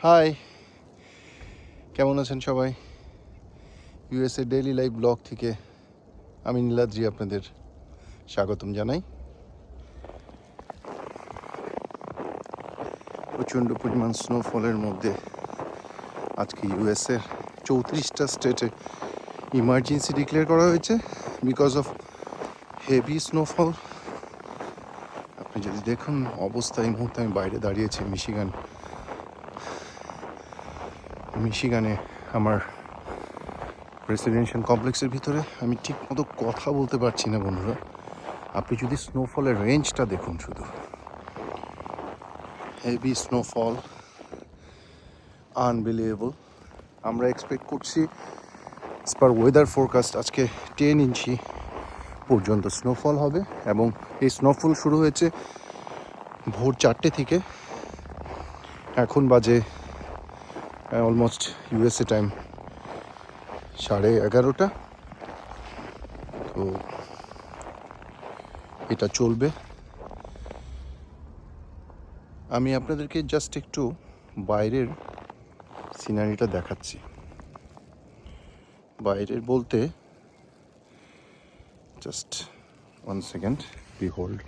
High, কেমন আছেন সবাই? ইউএসএ ডেইলি লাইফ ব্লগ থেকে আমি নীলাদ্রি আপনাদের স্বাগতম জানাই। প্রচণ্ড পরিমাণ স্নোফলের মধ্যে আজকে ইউএসএর 34টা স্টেটে ইমার্জেন্সি ডিক্লেয়ার করা হয়েছে বিকজ অফ হেভি স্নোফল। আপনি যদি দেখুন অবস্থা, এই মুহূর্তে আমি বাইরে দাঁড়িয়েছি মিশিগানে আমার রেসিডেন্সিয়াল কমপ্লেক্সের ভিতরে। আমি ঠিক মতো কথা বলতে পারছি না বন্ধুরা। আপনি যদি স্নোফলের রেঞ্জটা দেখুন, শুধু হেভি স্নোফল, আনবিলিভেবল। আমরা এক্সপেক্ট করছি পার ওয়েদার ফোরকাস্ট আজকে 10 ইঞ্চি পর্যন্ত স্নোফল হবে, এবং এই স্নোফল শুরু হয়েছে ভোর 4টে থেকে। এখন বাজে অলমোস্ট ইউএসএ টাইম 11:30। তো এটা চলবে। আমি আপনাদেরকে জাস্ট একটু বাইরের সিনারিটা দেখাচ্ছি। বাইরের বলতে জাস্ট 1 সেকেন্ড, বি হোল্ড।